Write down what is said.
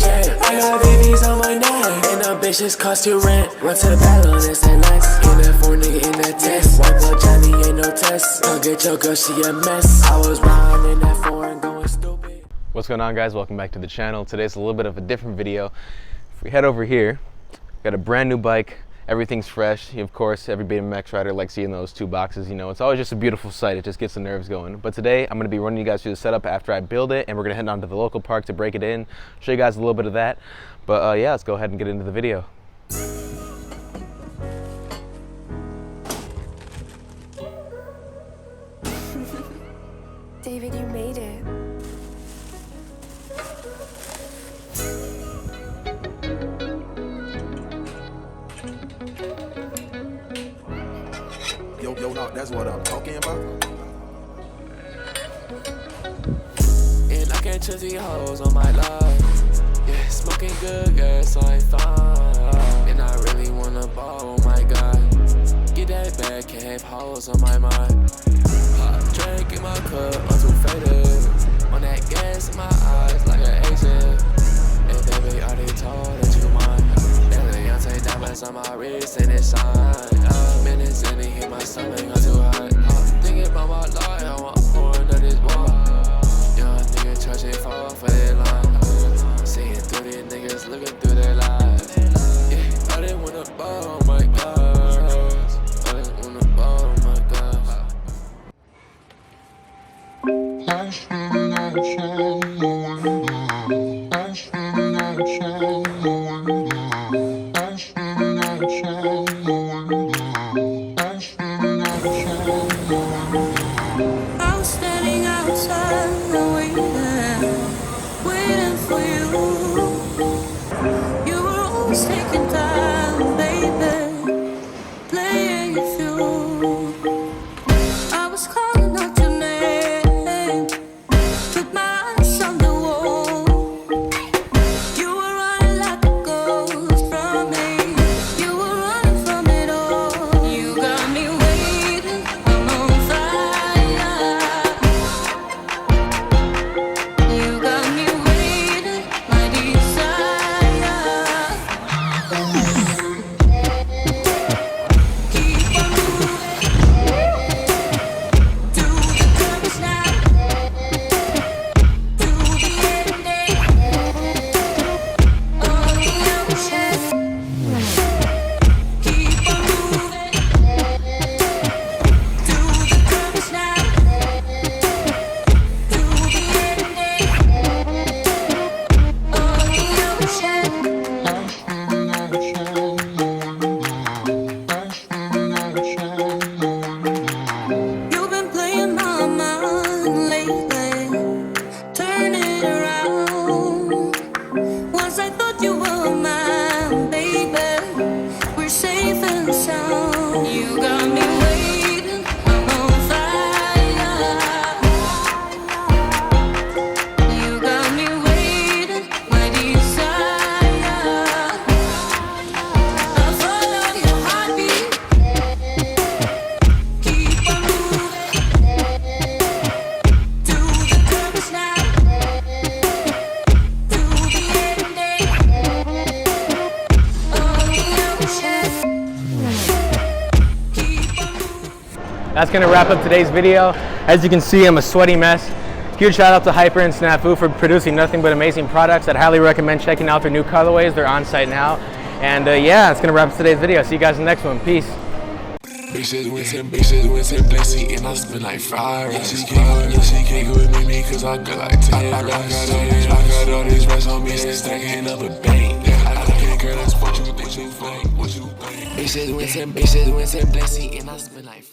check. I got babies on my neck, and the bitches cost you rent. Run to the battle and it's that next. In that 4 nigga in that test. White boy Johnny ain't no test. Don't get your girl, she a mess. I was riding in that 4 and going stupid. What's going on, guys? Welcome back to the channel. Today's a little bit of a different video. If we head over here, got a brand new bike. Everything's fresh. Of course, every BMX rider likes seeing those 2 boxes. You know, it's always just a beautiful sight. It just gets the nerves going. But today, I'm going to be running you guys through the setup after I build it, and we're going to head down to the local park to break it in, show you guys a little bit of that. But yeah, let's go ahead and get into the video. David, you made it. Yo, no, that's what I'm talking about. And I can't trust these hoes on my love. Yeah, smoking good, yeah, so I fine. And I really wanna ball, oh my god. Get that bag, can't have hoes on my mind. Pop drink in my cup, I'm too faded. On that gas in my eyes, like an Asian. And baby, are they told that you mine? And the young take diamonds on my wrist and it shine. Minutes and it hit my stomach, I'm too hot. Thinking about my life, I want more of this wall. Young nigga charging for their line. Seeing through these niggas, looking through their lives. Yeah, I didn't wanna ball, oh my gosh. I didn't wanna ball, oh my gosh. I'm standing outside the window. I'm standing outside the window. I'm standing outside the window. I'm standing outside the window. I'm standing outside the window, waiting for you. You were always taking time, baby, playing your field. I was calling out your name, with my eyes on the wall. You were running like a ghost from me. You were running from it all. You got me waiting, I'm on fire. You got me waiting, my desire. Keep on moving to the purpose now, to the ending of the ocean. Keep on moving to the purpose now, to the ending of the ocean. I'm standing outside the window. I'm standing outside the window. You've been playing my mind lately, turn it around. Once I thought you were mine, baby, we're safe and sound. You got me waiting, I'm on fire. You got me waiting, my desire. I follow your heartbeat. Keep on moving to the purpose now, to the ending of the ocean. Keep on moving. That's gonna wrap up today's video. As you can see, I'm a sweaty mess. Huge shout out to Hyper and Snafu for producing nothing but amazing products. I'd highly recommend checking out their new colorways. They're on site now. And yeah, it's gonna wrap up today's video. See you guys in the next one. Peace. Bitches with him, blessy, and I spin like fire. She can't go with me, cause I got like 10 I got all these rest on me, and stacking up a bank. I can't care less what you think. Bitches with him, blessy, and I spin like